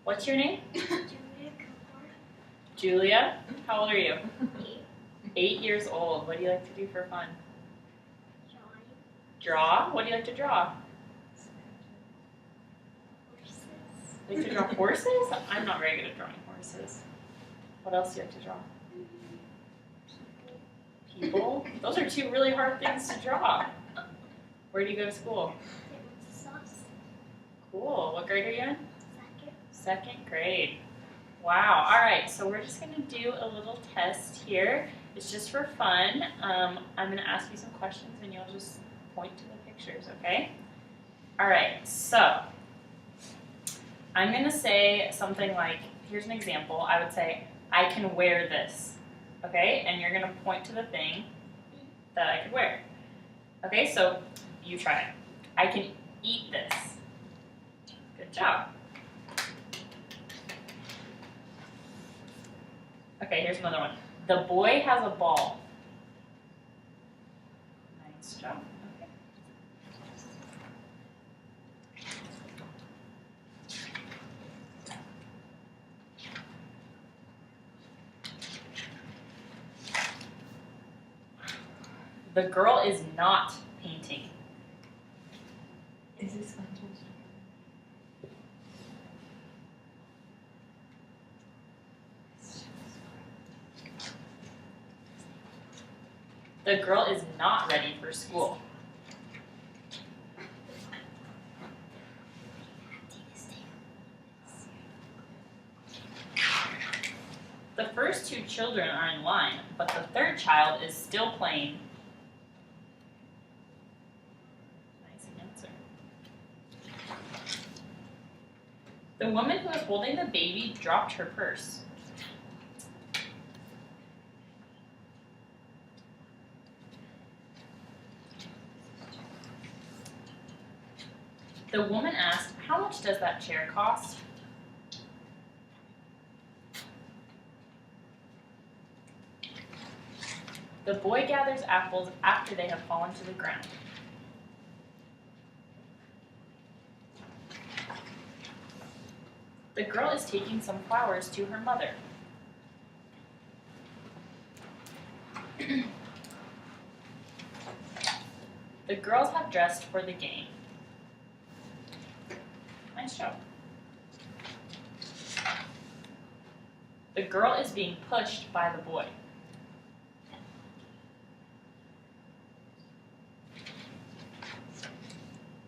What's your name? Julia Cooper. Julia. How old are you? 8. 8 years old. What do you like to do for fun? Drawing. Draw? What do you like to draw? Horses. You like to draw horses? I'm not very good at drawing horses. What else do you like to draw? People? Those are 2 really hard things to draw. Where do you go to school? Sauce. Cool. What grade are you in? 2nd. 2nd grade. Wow. All right. So we're just going to do a little test here. It's just for fun. I'm going to ask you some questions and you'll just point to the pictures, okay? All right. So I'm going to say something like, here's an example. I would say, I can wear this, okay? And you're going to point to the thing that I could wear. Okay, so you try it. I can eat this. Good job. Okay, here's another one. The boy has a ball. Nice job. Okay. The girl is not painting. Is this fun? The girl is not ready for school. The first 2 children are in line, but the 3rd child is still playing. Nice answer. The woman who is holding the baby dropped her purse. The woman asked, "How much does that chair cost?" The boy gathers apples after they have fallen to the ground. The girl is taking some flowers to her mother. The girls have dressed for the game. Nice job. The girl is being pushed by the boy.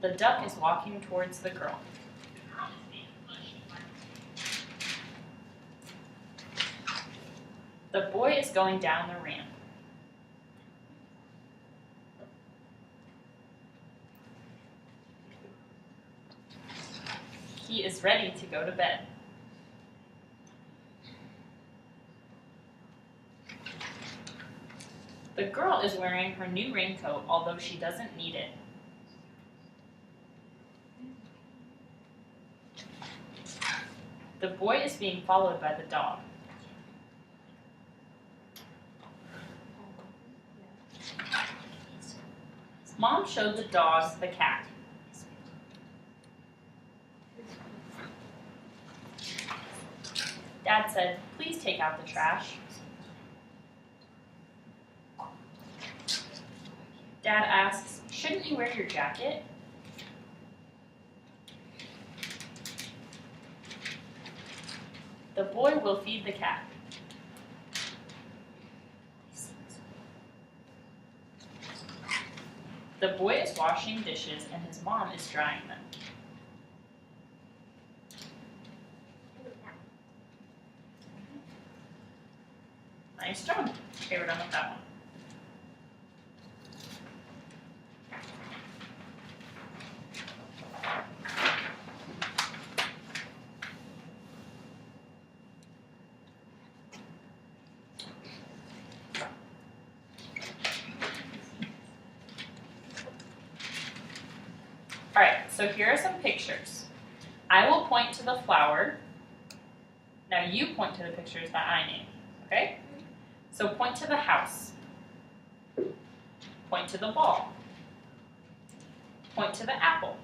The duck is walking towards the girl. The boy is going down the ramp. He is ready to go to bed. The girl is wearing her new raincoat, although she doesn't need it. The boy is being followed by the dog. Mom showed the dog the cat. Dad said, "Please take out the trash." Dad asks, "Shouldn't you wear your jacket?" The boy will feed the cat. The boy is washing dishes and his mom is drying them. Nice job. Okay, we're done with that one. All right, so here are some pictures. I will point to the flower. Now you point to the pictures that I named, okay? So point to the house. Point to the ball. Point to the apple.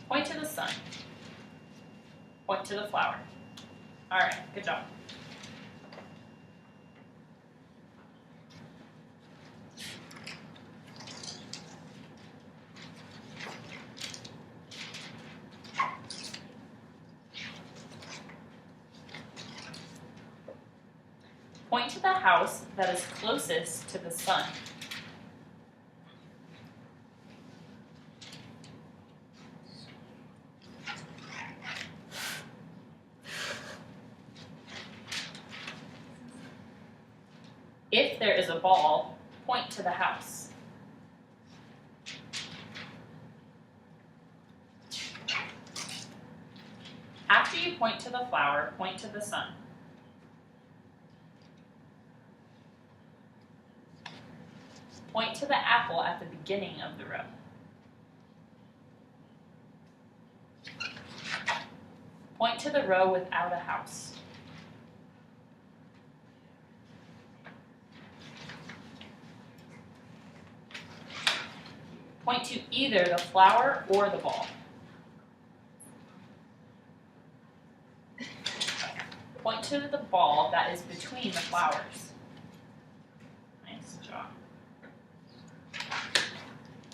Point to the sun. Point to the flower. All right, good job. Point to the house that is closest to the sun. If there is a ball, point to the house. After you point to the flower, point to the sun. Point to the apple at the beginning of the row. Point to the row without a house. Point to either the flower or the ball. Point to the ball that is between the flowers. Nice job.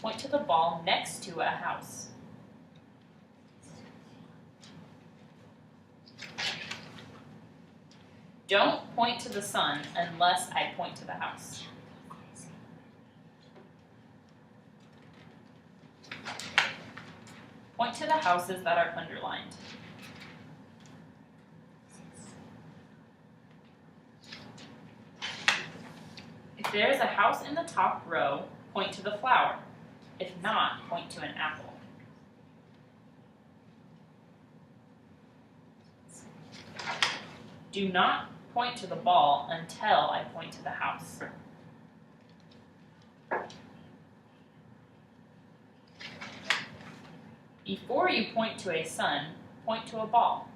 Point to the ball next to a house. Don't point to the sun unless I point to the house. Point to the houses that are underlined. If there is a house in the top row, point to the flower. If not, point to an apple. Do not point to the ball until I point to the house. Before you point to a sun, point to a ball.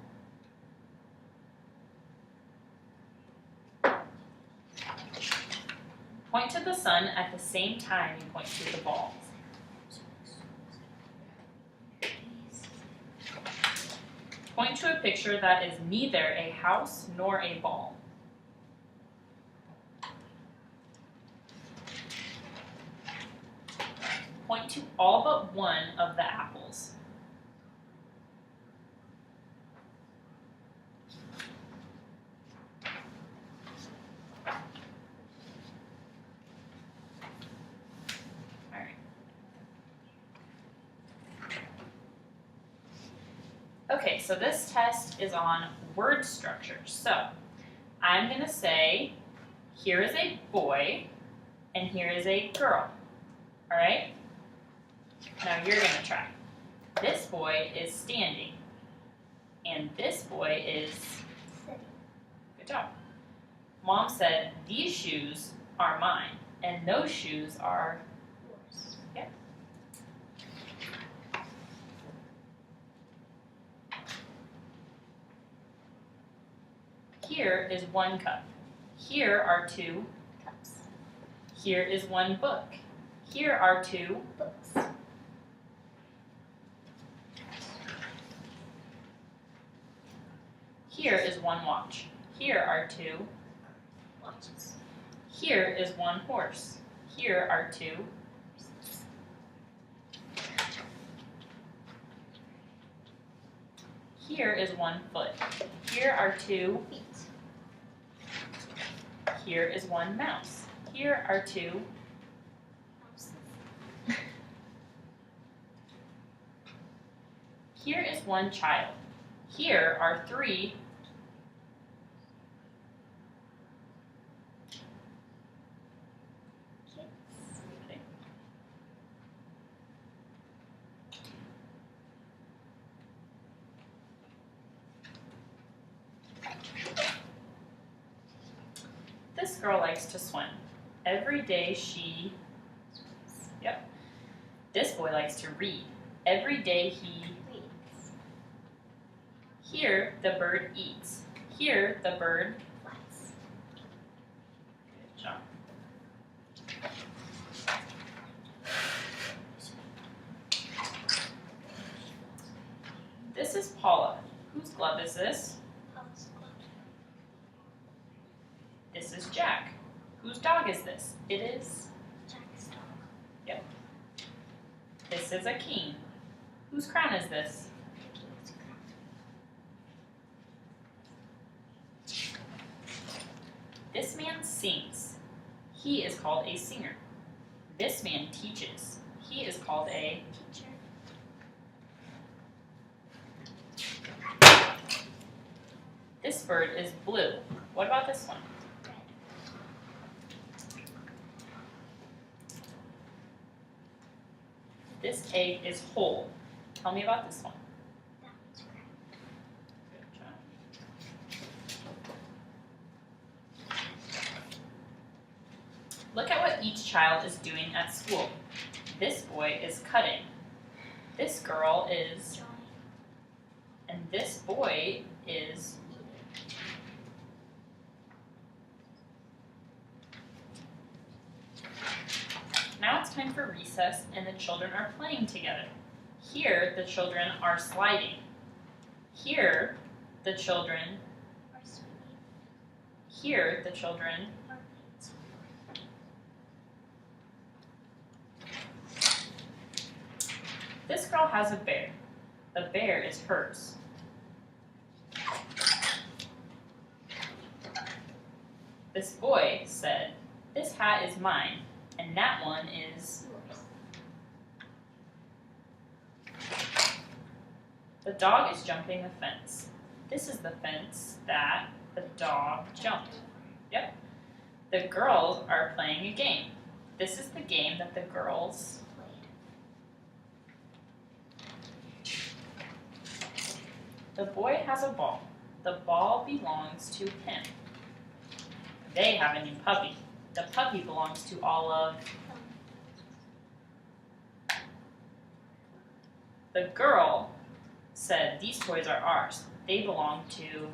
Point to the sun at the same time you point to the ball. Point to a picture that is neither a house nor a ball. Point to all but one of the apples. Okay, so this test is on word structure. So I'm going to say, here is a boy and here is a girl. All right? Now you're going to try. This boy is standing and this boy is Sitting. good job. Mom said, these shoes are mine and those shoes are Yours. yep. Here is one cup. Here are two. Cups. Here is one book. Here are two. Books. Here is one watch. Here are two. Watches. Here is one horse. Here are two. Here is one foot. Here are two. Feet. Here is one mouse. Here are two. Houses. Here is one child. Here are three. Kids. This girl likes to swim. Every day she, yep. This boy likes to read. Every day he, Reads. here the bird eats. Here the bird, Flies. good job. This is Paula. Whose glove is this? Papa's glove. This is Jack. Whose dog is this? It is. Jack's dog. This is a king. Whose crown is this? The king's crown. This man sings. He is called a singer. This man teaches. He is called a. Teacher. This bird is blue. What about this one? Red. This egg is whole. Tell me about this one. That one's cracked. Good job. Look at what each child is doing at school. This boy is cutting. This girl is, Drawing. and this boy is. Eating. Now it's time for recess and the children are playing together. Here the children are sliding. Here the children, Or swimming. here the children, Or playing soccer. this girl has a bear. The bear is hers. This boy said, "This hat is mine, and that one is." Yours. The dog is jumping the fence. This is the fence that the dog jumped. The girls are playing a game. This is the game that the girls. Played. The boy has a ball. The ball belongs to him. They have a new puppy. The puppy belongs to all of. The girl said, "These toys are ours. They belong to."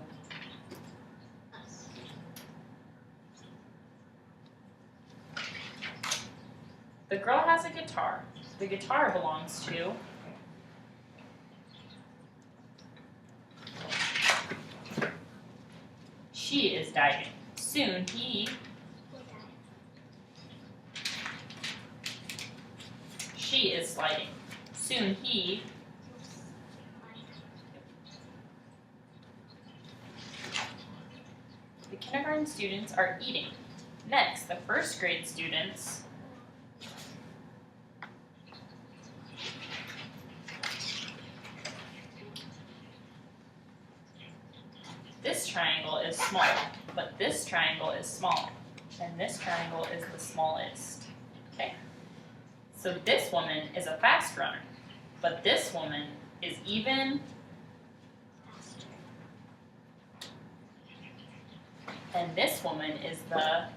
Us. The girl has a guitar. The guitar belongs to. She is diving. Soon he. Will die. She is sliding. Soon he. Will slide. The kindergarten students are eating. Next, the first grade students. This triangle is small, but this triangle is small, and this triangle is the smallest. Okay? So this woman is a fast runner, but this woman is even, Faster. and this woman is the. Fastest.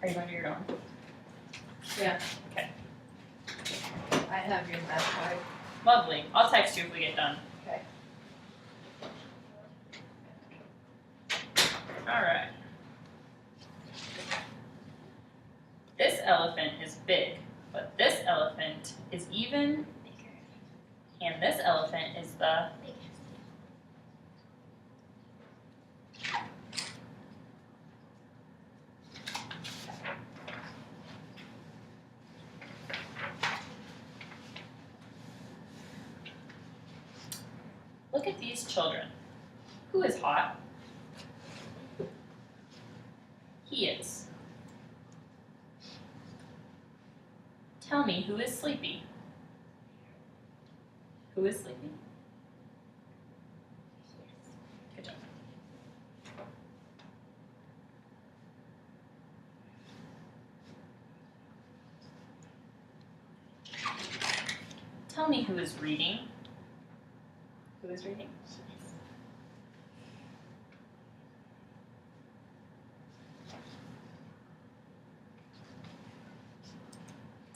Are you going to your own? Yeah. Okay. I have your math card. Lovely. I'll text you if we get done. Okay. All right. This elephant is big, but this elephant is even, Bigger. and this elephant is the. Biggest. Look at these children. Who is hot? He is. Tell me who is sleepy? Who is sleepy? Yes. Good job. Tell me who is reading? Who is reading? Yes.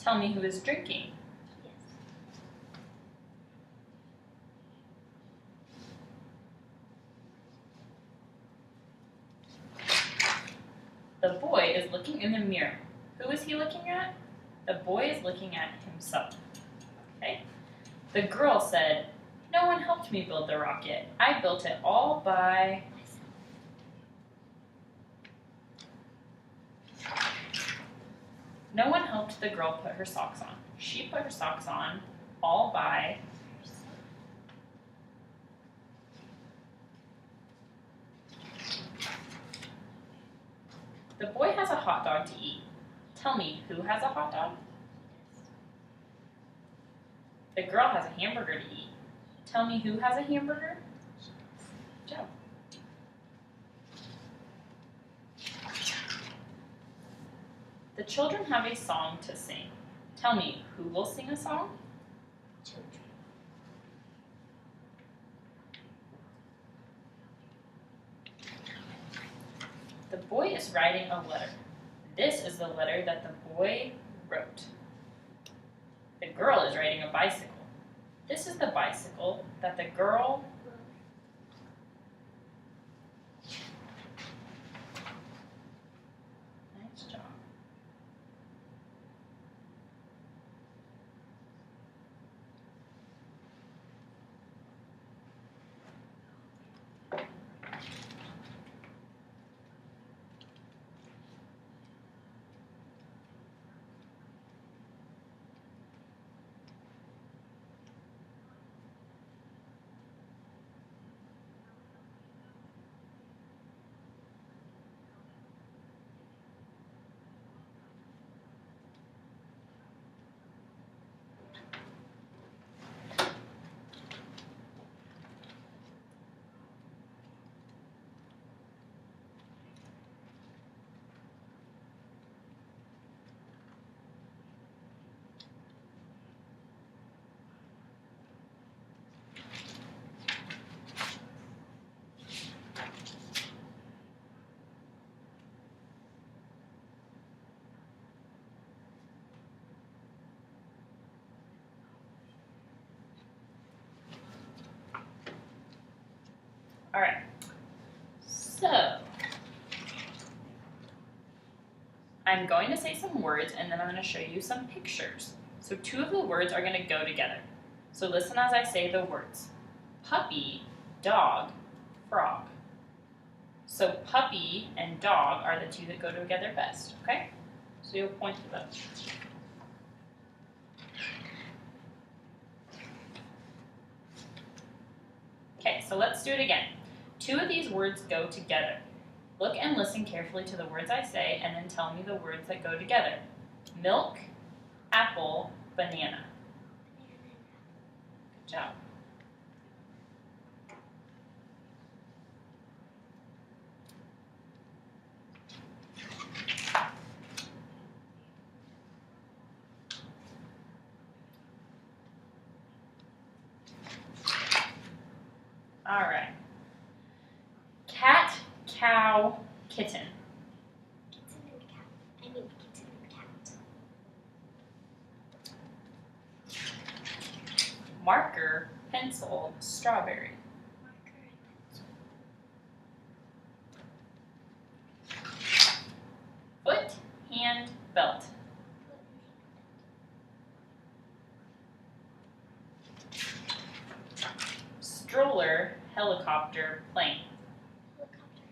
Tell me who is drinking. Yes. The boy is looking in the mirror. Who is he looking at? The boy is looking at himself. Okay? The girl said, "No one helped me build the rocket. I built it all by..." No one helped the girl put her socks on. She put her socks on all by... The boy has a hot dog to eat. Tell me, who has a hot dog? The girl has a hamburger to eat. Tell me, who has a hamburger? Good job. The children have a song to sing. Tell me, who will sing a song? Children. The boy is writing a letter. This is the letter that the boy wrote. The girl is riding a bicycle. This is the bicycle that the girl... Nice job. All right, so I'm going to say some words and then I'm going to show you some pictures. So two of the words are going to go together. So listen as I say the words. Puppy, dog, frog. So puppy and dog are the two that go together best, okay? So you'll point to those. Okay, so let's do it again. Two of these words go together. Look and listen carefully to the words I say and then tell me the words that go together. Milk, apple, banana. Good job. All right. Cat, cow, kitten. Kitten and cat. Kitten and cat. Marker, pencil, strawberry. Marker and pencil. Foot, hand, belt. Foot and hand. Stroller, helicopter, plane. Helicopter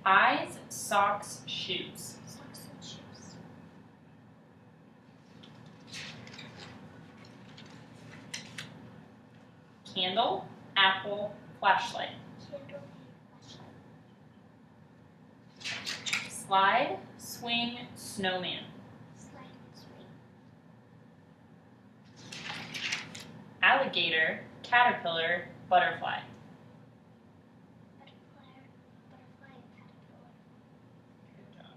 and Eyes, socks, shoes. plane. Socks and shoes. Candle, apple, flashlight. Candle and flashlight. Slide, swing, snowman. Slide and swing. Alligator, caterpillar, butterfly. Butterfly and caterpillar. Good job.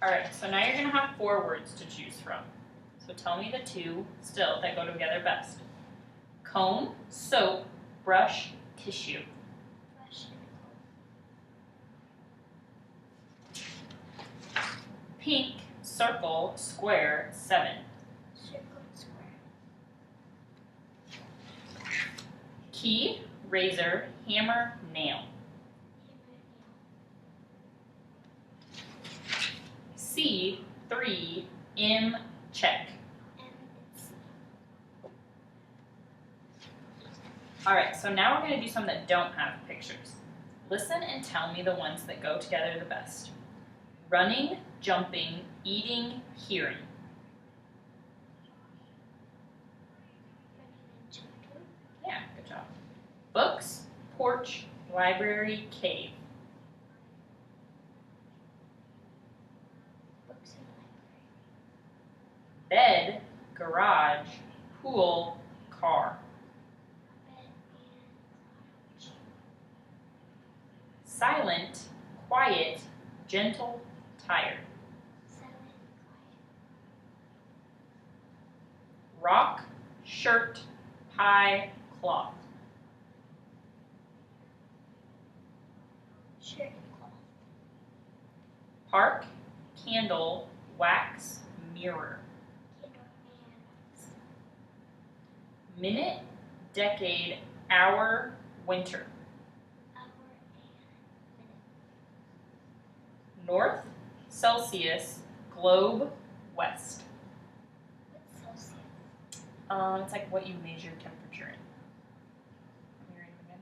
All right, so now you're gonna have 4 words to choose from. So tell me the 2 still that go together best. Comb, soap, brush, tissue. Brush and Pink, circle, square, 7. Circle, square. Key, razor, hammer, nail. Hammer, C, 3, M, check. nail. M and C. Alright, so now we're going to do some that don't have pictures. Listen and tell me the ones that go together the best. Running, jumping, eating, hearing. Running and jumping. Yeah, good job. Books, porch, library, cave. Books and library. Bed, garage, pool, car. Bed and garage. Silent, quiet, gentle, tired. Silent, quiet. Rock, shirt, pie, cloth. Shirt and cloth. Park, candle, wax, mirror. Candle and wax. Minute, decade, hour, winter. Hour and minute. North, Celsius, globe, west. What's Celsius? It's like what you measure temperature in. Let me read it again.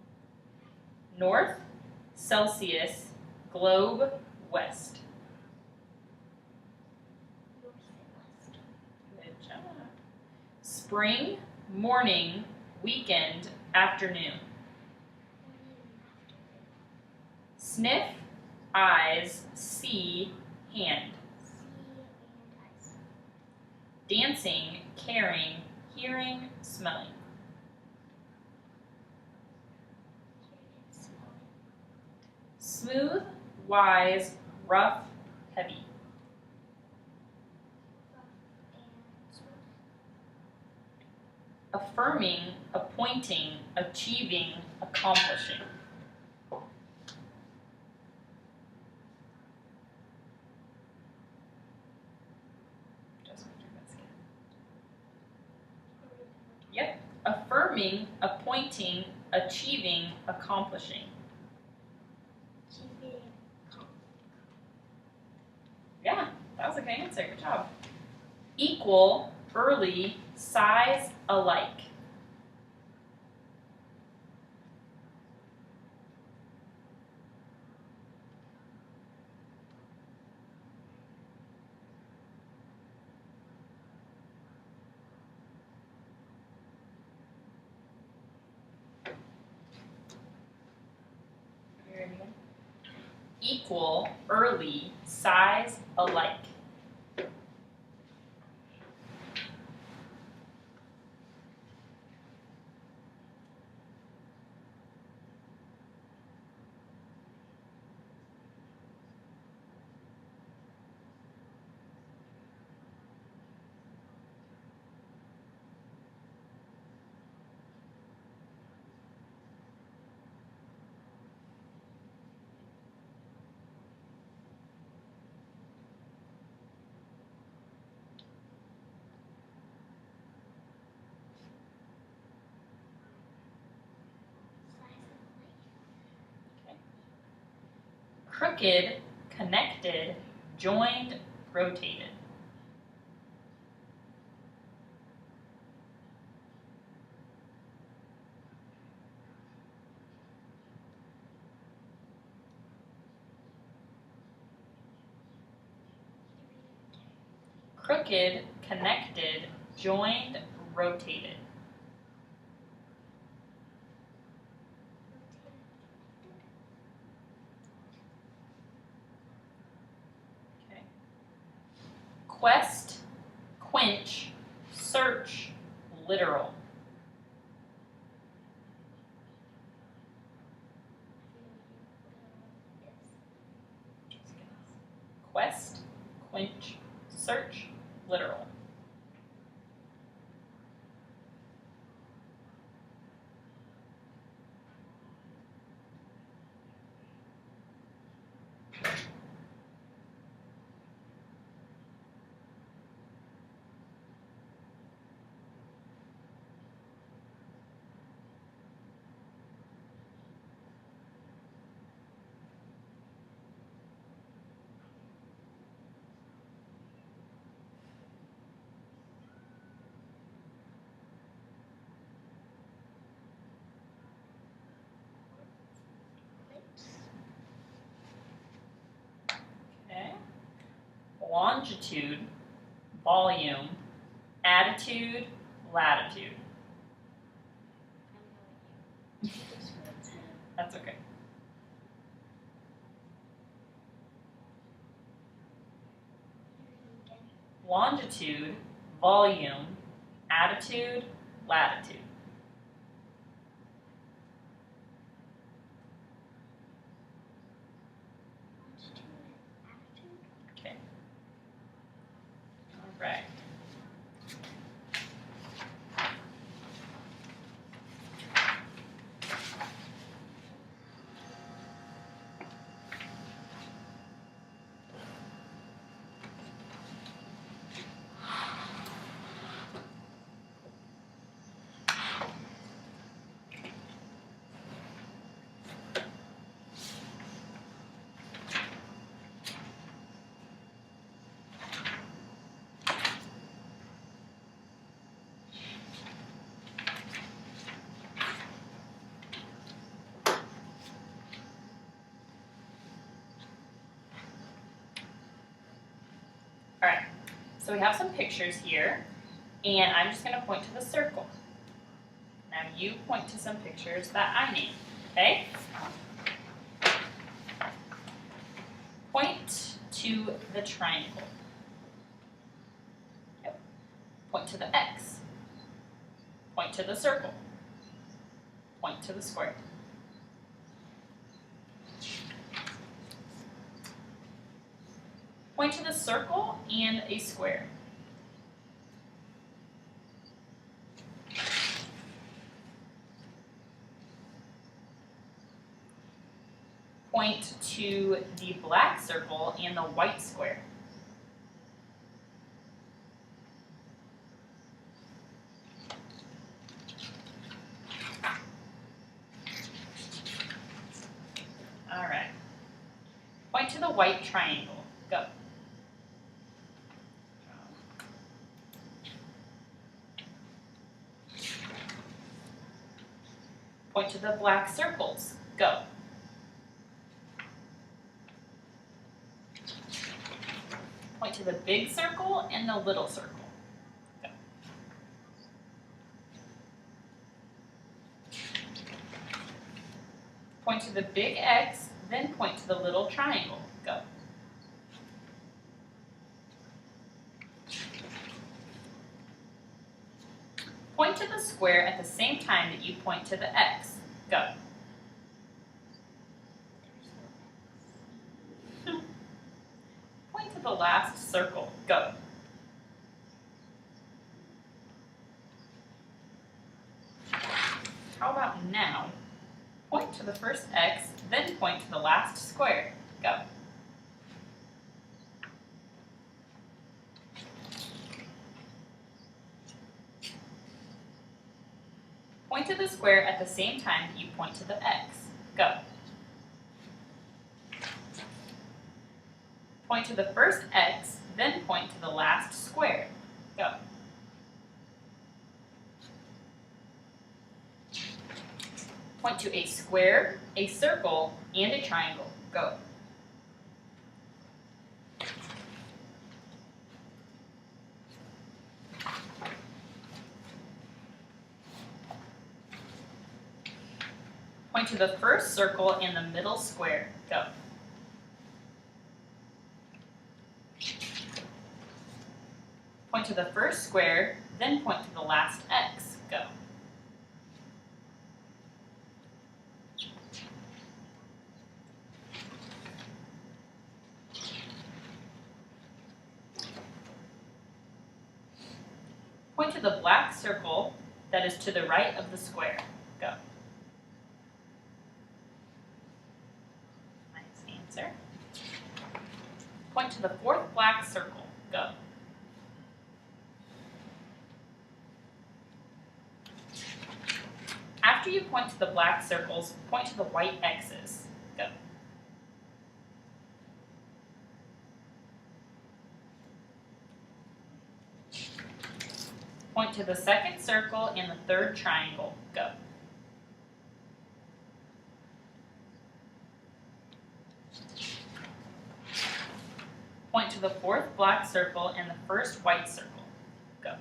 North, Celsius, globe, west. North and west. Good job. Spring, morning, weekend, afternoon. Morning and afternoon. Sniff, eyes, see, hand. See and eyes. Dancing, caring, hearing, smelling. Hearing and smelling. Smooth, wise, rough, heavy. Rough and smooth. Affirming, appointing, achieving, accomplishing. Just make your best guess. Affirming, appointing, achieving, accomplishing. Achieving. Yeah, that was a good answer. Good job. Equal, early, size, alike. Equal, early, size, alike. Crooked, connected, joined, rotated. Crooked, connected, joined, rotated. Okay. Quest, quench, search, literal. Quest, quench, search, literal. longitude, volume, attitude, latitude. That's okay. Longitude, volume, attitude, latitude. Okay. All right. All right, so we have some pictures here, and I'm just going to point to the circle. Now you point to some pictures that I named, okay? Point to the triangle. Yep. Point to the X. Point to the circle. Point to the square. Point to the circle and a square. Point to the black circle and the white square. All right. Point to the white triangle. Go. Point to the black circles. Go. Point to the big circle and the little circle. Go. Point to the big X, then point to the little triangle. Go. Point to the square at the same time that you point to the X. Go. Point to the last circle. Go. How about now? Point to the first X, then point to the last square. Go. Point to the square at the same time that you point to the X. Go. Point to the first X, then point to the last square. Go. Point to a square, a circle, and a triangle. Go. Point to the first circle and the middle square. Go. Point to the first square, then point to the last X. Go. Point to the black circle that is to the right of the square. Go. Nice answer. Point to the fourth black circle. Go. After you point to the black circles, point to the white X's. Go. Point to the second circle and the third triangle. Go. Point to the fourth black circle and the first white circle. Go.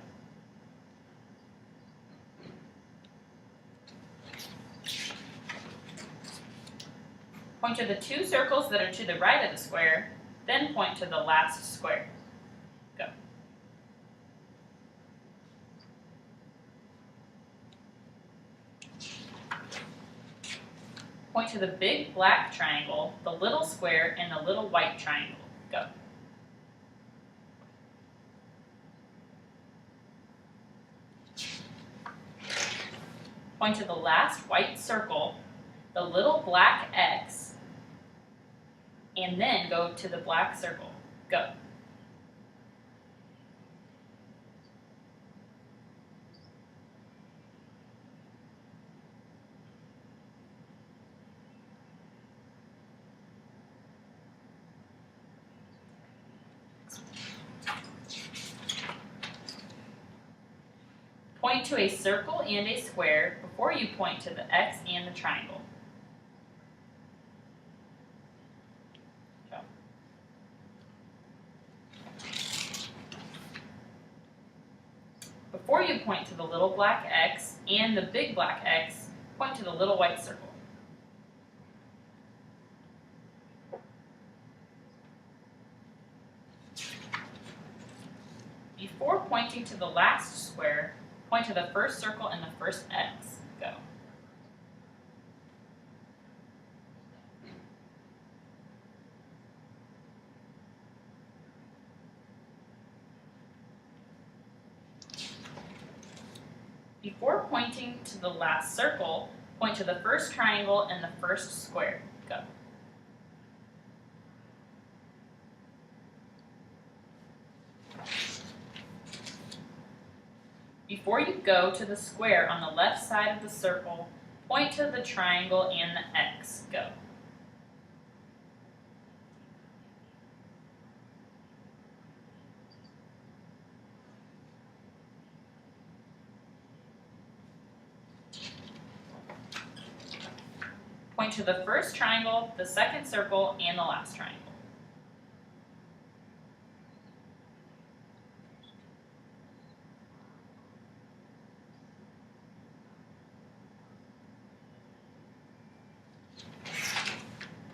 Point to the two circles that are to the right of the square, then point to the last square. Go. Point to the big black triangle, the little square, and the little white triangle. Go. Point to the last white circle, the little black X, and then go to the black circle. Go. Point to a circle and a square before you point to the X and the triangle. Go. Before you point to the little black X and the big black X, point to the little white circle. Before pointing to the last square, point to the first circle and the first X. Go. Before pointing to the last circle, point to the first triangle and the first square. Go. Before you go to the square on the left side of the circle, point to the triangle and the X. Go. Point to the first triangle, the second circle, and the last triangle.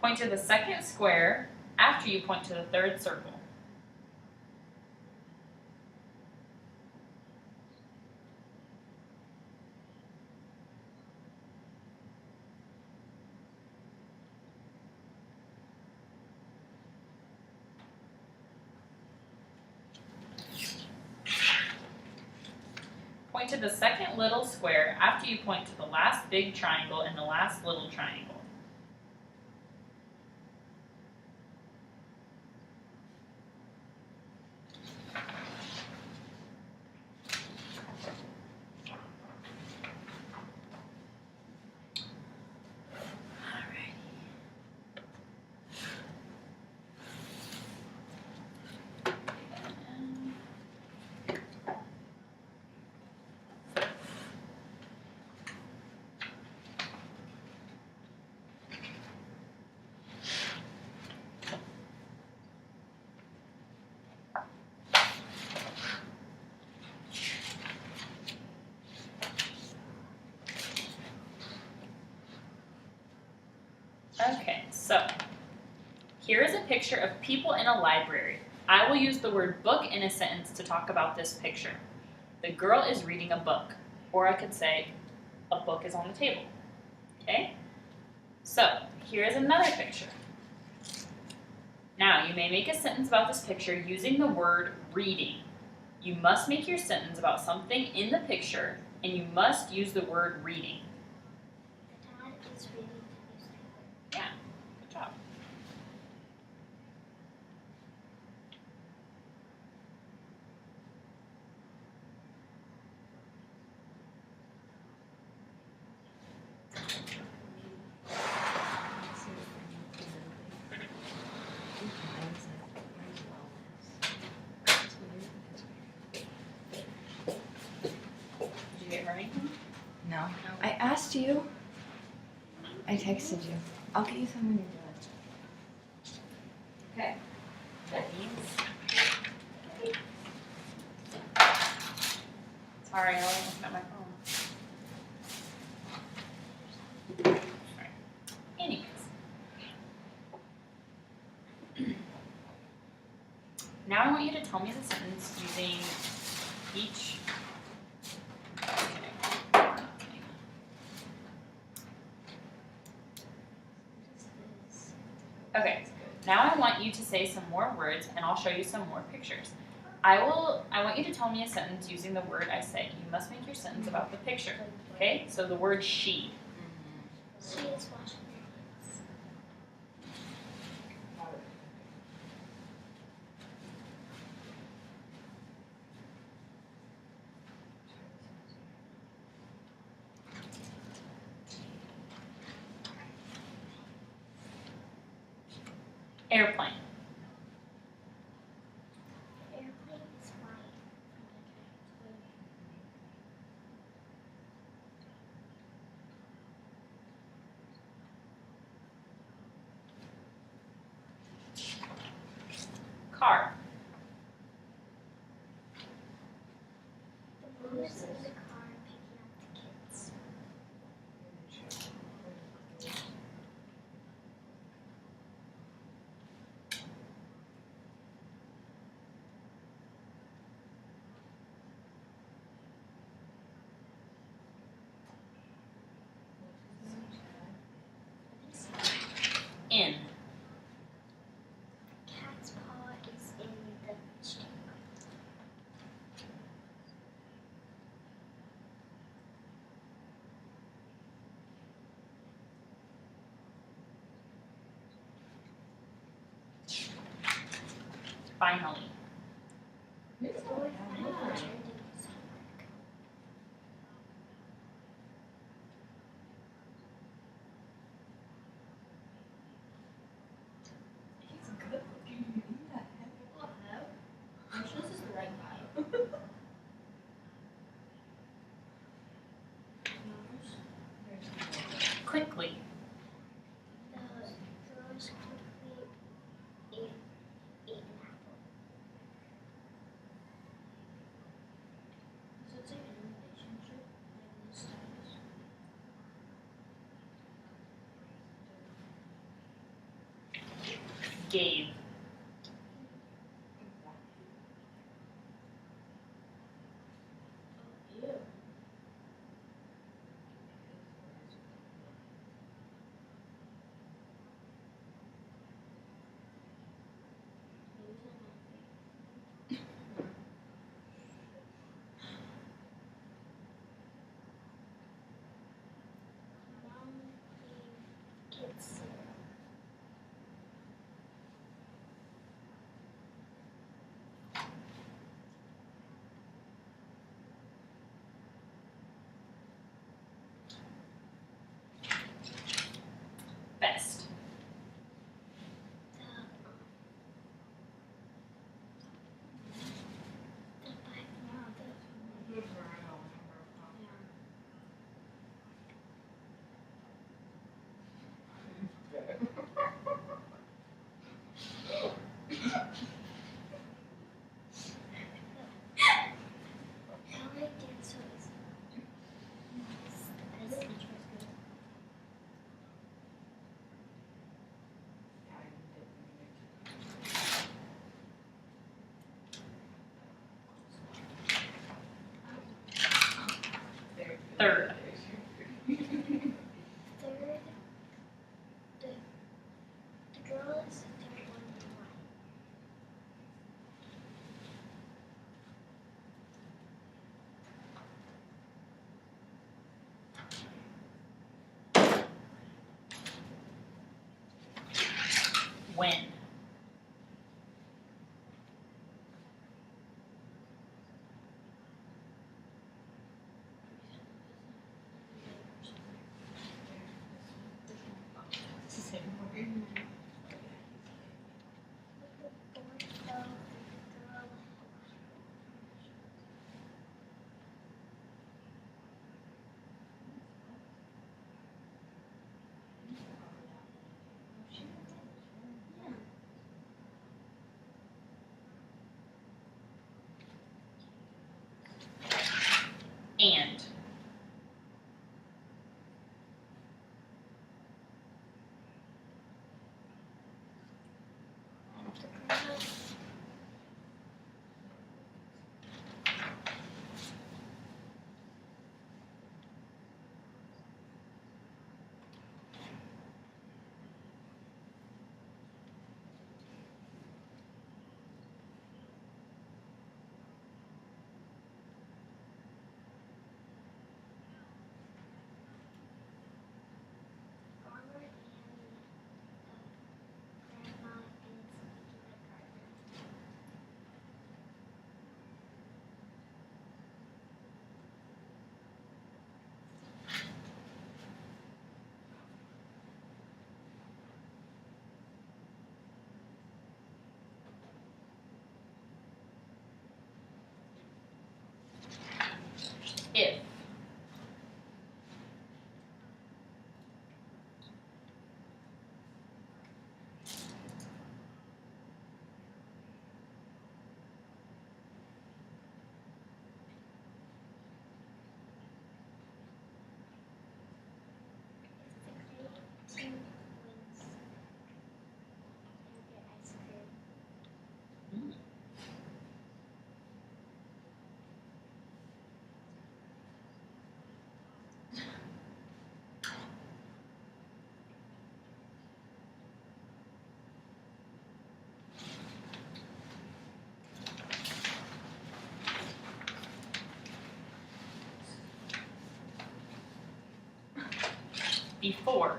Point to the second square after you point to the third circle. Point to the second little square after you point to the last big triangle and the last little triangle. Okay, so here is a picture of people in a library. I will use the word book in a sentence to talk about this picture. The girl is reading a book, or I could say a book is on the table. Okay? So here is another picture. Now you may make a sentence about this picture using the word reading. You must make your sentence about something in the picture, and you must use the word reading. The dad is reading the newspaper. Yeah, good job. Did you get her anything? No. I asked you. I texted you. I'll get you something to do it. Okay. That means Sorry, I wasn't looking at my phone. Sorry. Anyways. Now I want you to tell me the sentence using each. Okay, now I want you to say some more words and I'll show you some more pictures. I want you to tell me a sentence using the word I say. You must make your sentence about the picture. Okay? So the word she. She is washing her hands. Airplane. The airplane is flying from the Car. The mom is in the car picking up the kids. In. Cat's paw is in the vegetable. Finally. The boy finally turned in his homework. He's good looking. Well, no. I'm sure this is the right guy. Quickly. The girls quickly ate an apple. Is it like in a relationship? Like in the status? Gave. Oh, ew. Mom gave kids cereal. Best. Ballet dancer is the best teacher. Third. Third, the girl is the third one in line. When. The boy fell and the girl If. If the great team wins and get ice cream. Before.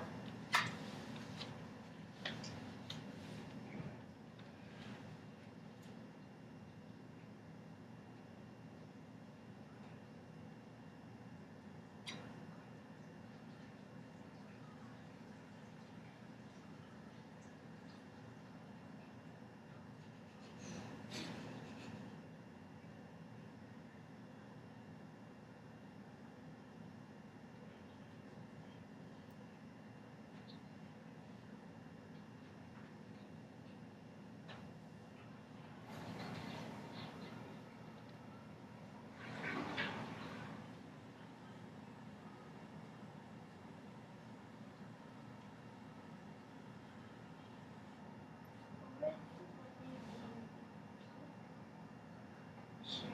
With shirt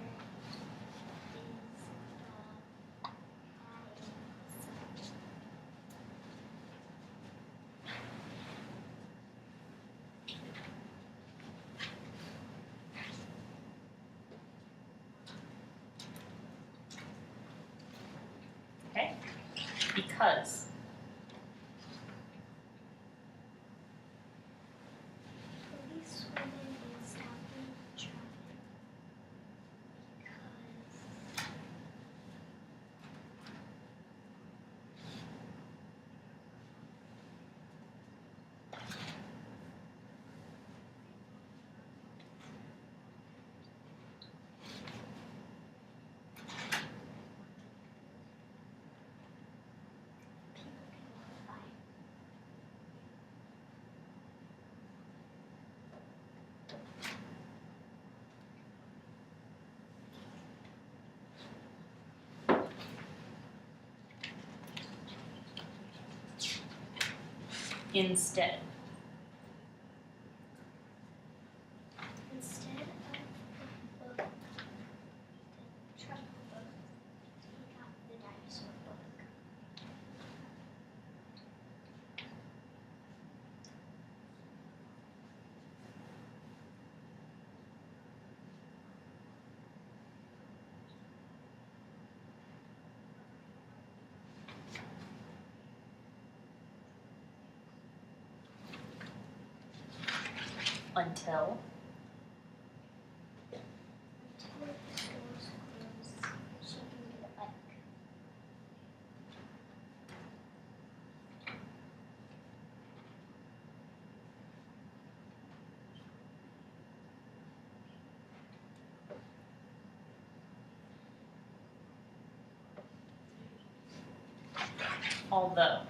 is the eyes. Okay? Because. Police woman is stopping traffic because people can walk by. Instead. Instead of the book, the truck book, he got the dinosaur book. Until. Until the stores close, she can get a bike. Although.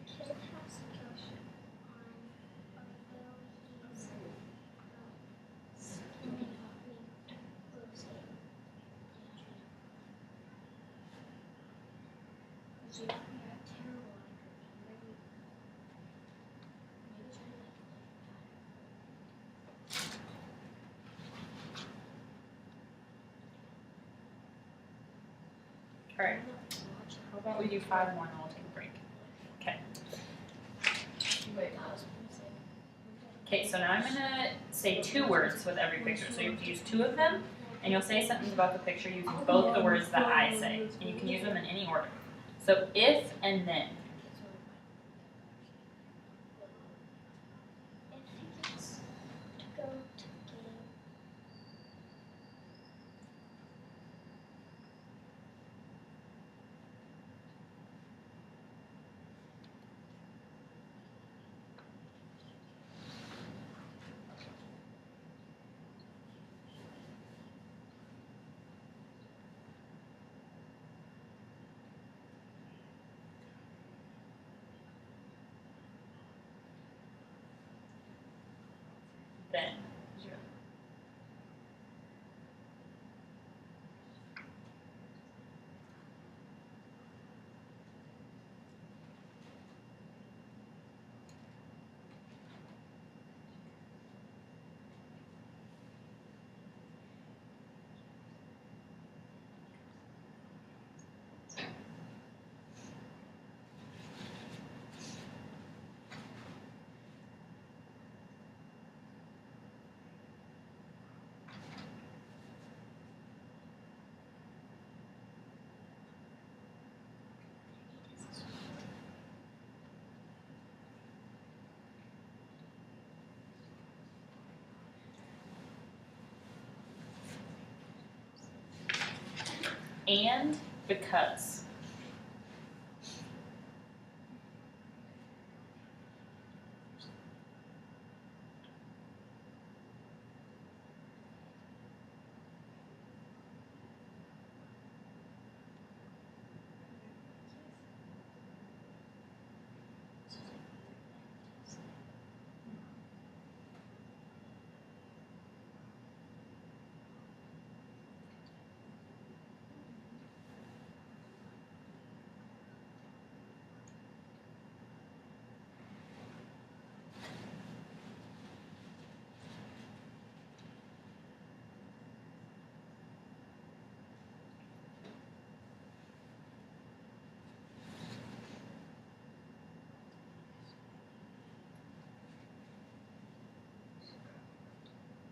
The kid has Josh on, although he's skinny, named Lucy. Alright. How about we do 5 more and then we'll take a break? Okay. Okay, so now I'm gonna say 2 words with every picture. So you have to use 2 of them, and you'll say something about the picture using both the words that I say. And you can use them in any order. So if and then. If he gets to go to the game, then. 0. And because.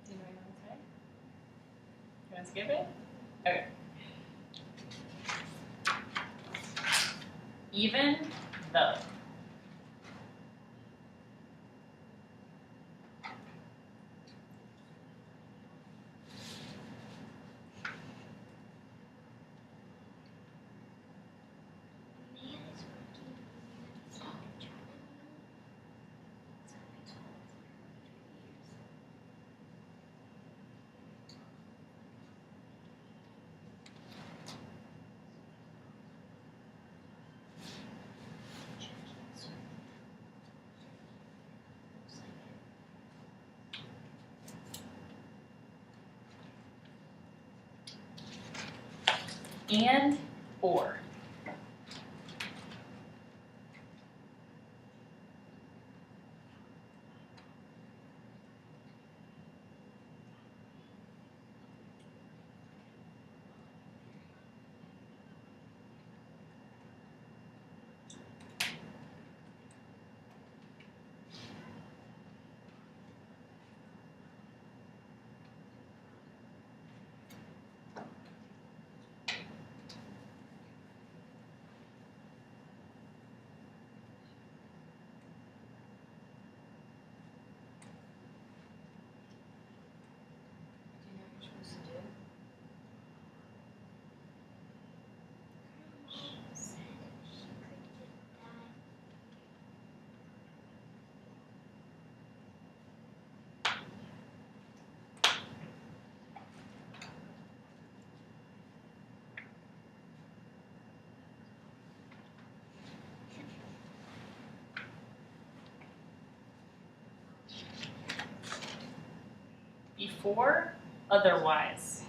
Do you know what I'm saying? You want to skip it? Okay. Even though. A man is working in the United States traveling so it's called 3 years. And or. Do you know what you're supposed to do? She said she could get that. Before otherwise.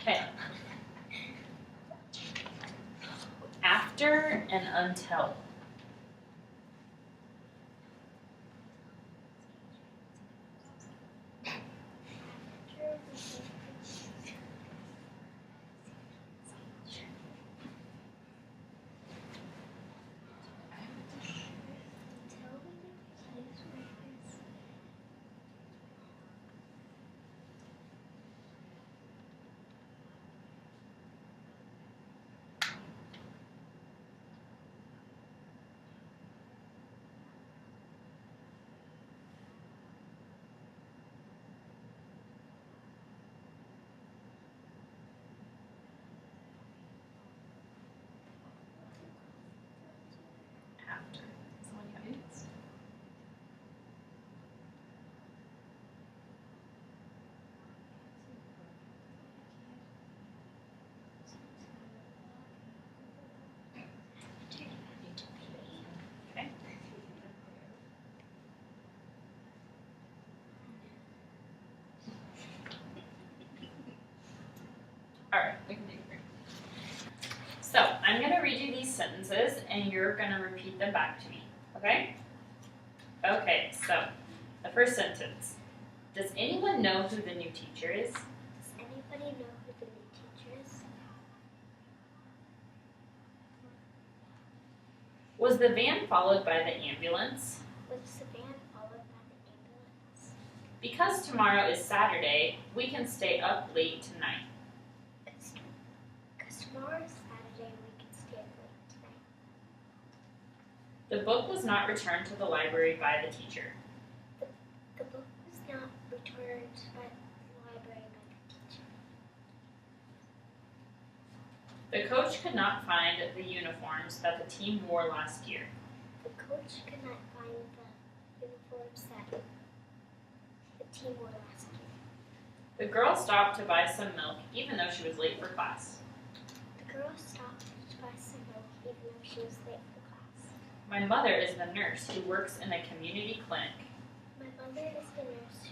Okay. After and until. After. Someone else? Okay. All right, we can do it. So I'm going to read you these sentences, and you're going to repeat them back to me. Okay? Okay. So the first sentence: does anyone know who the new teacher is? Does anybody know who the new teacher is? Was the van followed by the ambulance? Was the van followed by the ambulance? Because tomorrow is Saturday, we can stay up late tonight. Because tomorrow is Saturday, we can stay up late tonight. The book was not returned to the library by the teacher. The book was not returned by the library by the teacher. The coach could not find the uniforms that the team wore last year. The coach could not find the uniforms that the team wore last year. The girl stopped to buy some milk even though she was late for class. The girl stopped to buy some milk even though she was late for class. My mother is the nurse who works in a community clinic. My mother is the nurse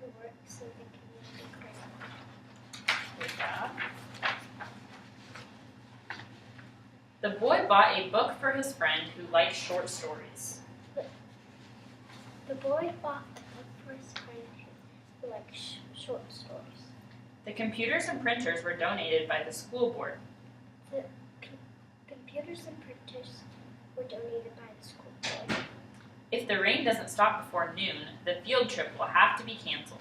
who works in the community clinic. Good job. The boy bought a book for his friend who likes short stories. The boy bought a book for his friend who likes short stories. The computers and printers were donated by the school board. The computers and printers were donated by the school board. If the rain doesn't stop before noon, the field trip will have to be canceled.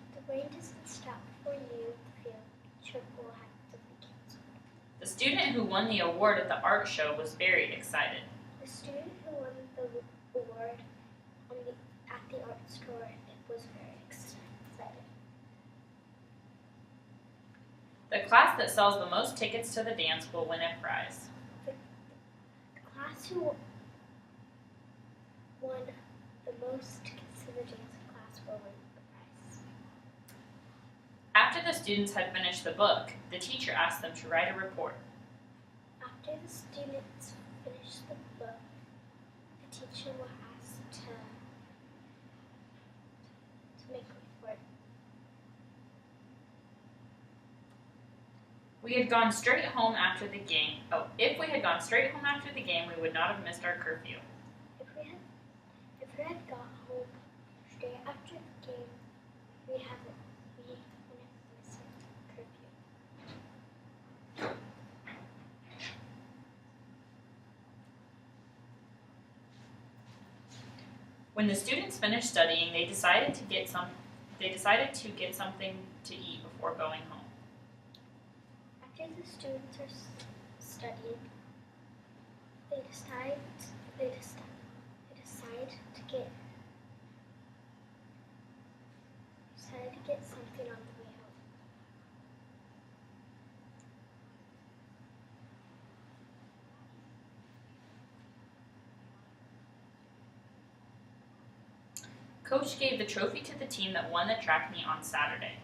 If the rain doesn't stop before noon, the field trip will have to be canceled. The student who won the award at the art show was very excited. The student who won the award at the art store was very excited. The class that sells the most tickets to the dance will win a prize. The class who won the most tickets to the dance class will win the prize. After the students had finished the book, the teacher asked them to write a report. After the students finish the book, the teacher will ask to make a report. We had gone straight home after the game. If we had gone straight home after the game, we would not have missed our curfew. If we had got home straight after the game, we wouldn't have missed our curfew. When the students finished studying, they decided to get something to eat before going home. After the students are studying, they decide to get something on the way home. Coach gave the trophy to the team that won the track meet on Saturday.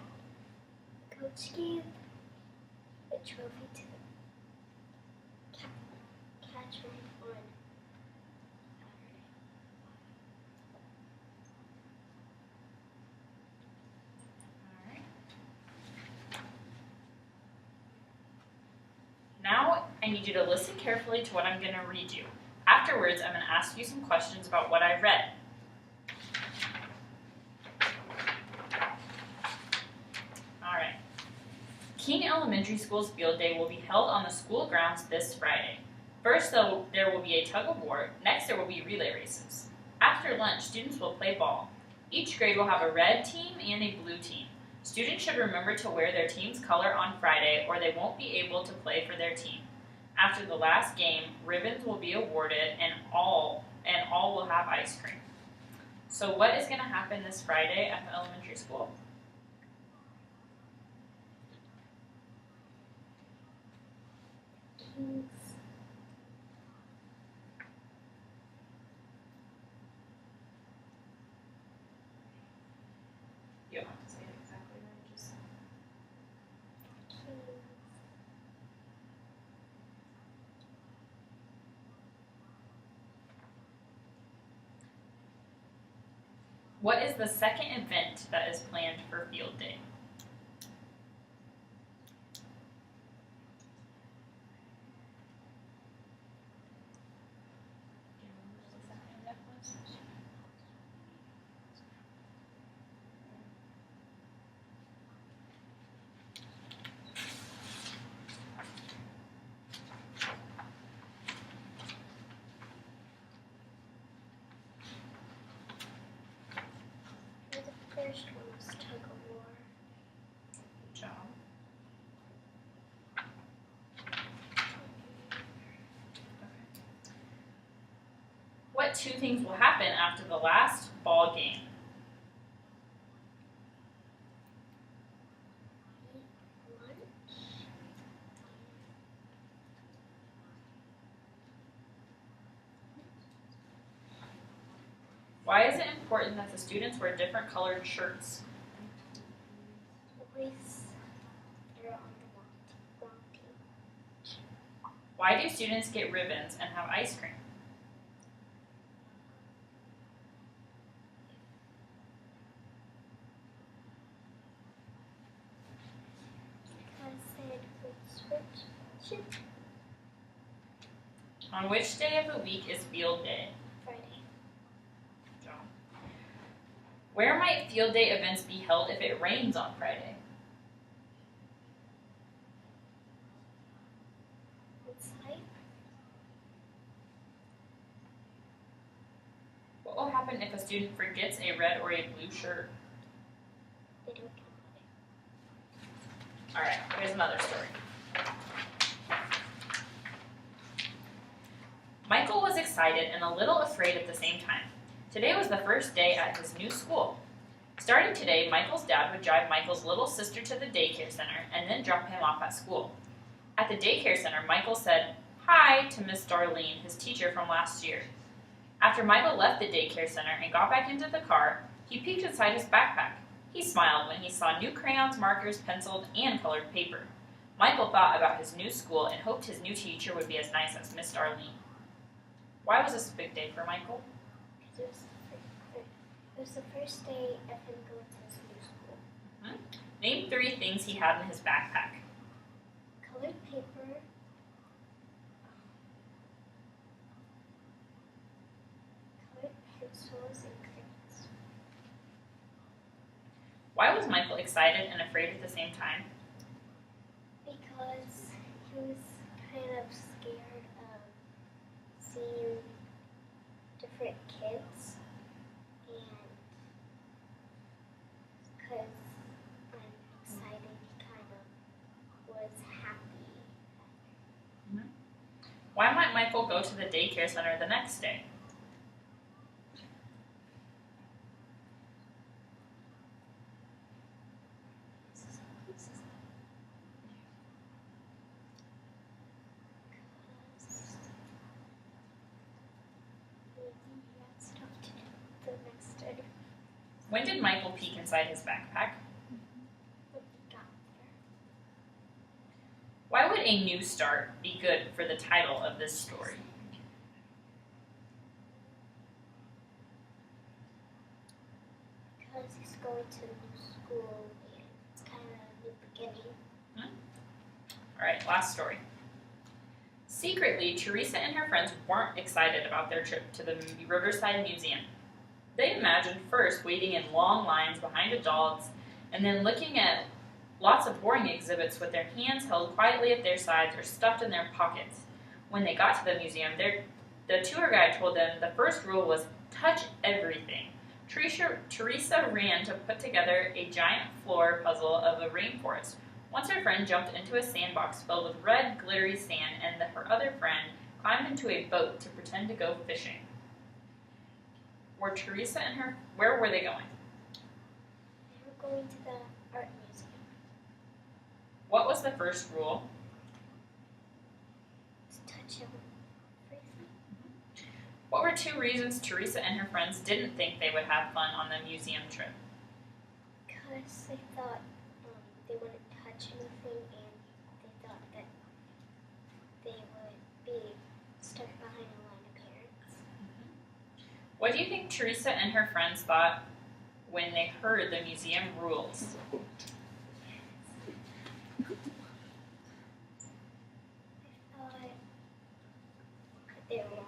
Coach gave the trophy to the catcher on Saturday. I need you to listen carefully to what I'm going to read you. Afterwards, I'm going to ask you some questions about what I read. Alright. King Elementary School's field day will be held on the school grounds this Friday. First, though, there will be a tug of war. Next, there will be relay races. After lunch, students will play ball. Each grade will have a red team and a blue team. Students should remember to wear their team's color on Friday or they won't be able to play for their team. After the last game, ribbons will be awarded and all will have ice cream. So what is going to happen this Friday at the elementary school? Kings. You don't have to say it exactly right, just Kings. what is the second event that is planned for field day? Do you remember what the second event was? The first one was tug of war. Good job. What two things will happen after the last ball game? Lunch. Why is it important that the students wear different colored shirts? Boys. They're on the wrong team. Why do students get ribbons and have ice cream? Because they would switch On which day of the week is field day? Friday. Good job. Where might field day events be held if it rains on Friday? Outside. What will happen if a student forgets a red or a blue shirt? They don't get All right, here's another story. Michael was excited and a little afraid at the same time. Today was the first day at his new school. Starting today, Michael's dad would drive Michael's little sister to the daycare center and then drop him off at school. At the daycare center, Michael said hi to Miss Darlene, his teacher from last year. After Michael left the daycare center and got back into the car, he peeked inside his backpack. He smiled when he saw new crayons, markers, pencils, and colored paper. Michael thought about his new school and hoped his new teacher would be as nice as Miss Darlene. Why was this a big day for Michael? because it was the first day of him going to his new school. Name 3 things he had in his backpack. Colored paper. Colored pencils and crayons. Why was Michael excited and afraid at the same time? Because he was kind of scared of seeing different kids, and because I'm excited, he kind of was happy. Why might Michael go to the daycare center the next day? The next day. When did Michael peek inside his backpack? When he got there. Why would a new start be good for the title of this story? Because he's going to new school and it's kind of a new beginning. All right, last story. Secretly, Teresa and her friends weren't excited about their trip to the Riverside Museum. They imagined first waiting in long lines behind adults and then looking at lots of boring exhibits with their hands held quietly at their sides or stuffed in their pockets. When they got to the museum, the tour guide told them the first rule was touch everything. Teresa ran to put together a giant floor puzzle of a rainforest. Once her friend jumped into a sandbox filled with red, glittery sand, and her other friend climbed into a boat to pretend to go fishing. Where were they going? They were going to the art museum. What was the first rule? To touch everything. What were 2 reasons Teresa and her friends didn't think they would have fun on the museum trip? Because they thought they wouldn't touch anything and they thought that they would be stuck behind a line of parents. What do you think Teresa and her friends thought when they heard the museum rules? I thought they were wrong.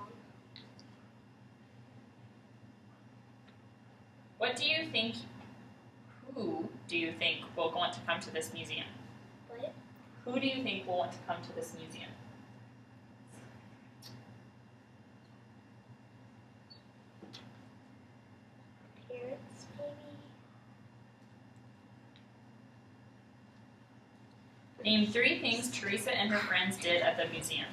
Who do you think will want to come to this museum? What? Who do you think will want to come to this museum? Parents, maybe? Name 3 things Teresa and her friends did at the museum.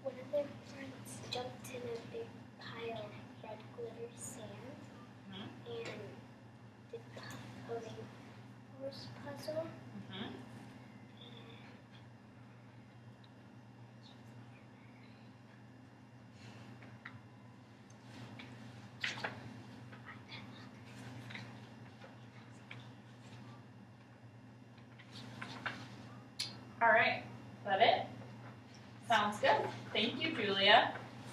One of their friends jumped in a big pile of red glitter sand and did puzzle. Mm-hmm. All right, is that it? Sounds good. Thank you, Julia.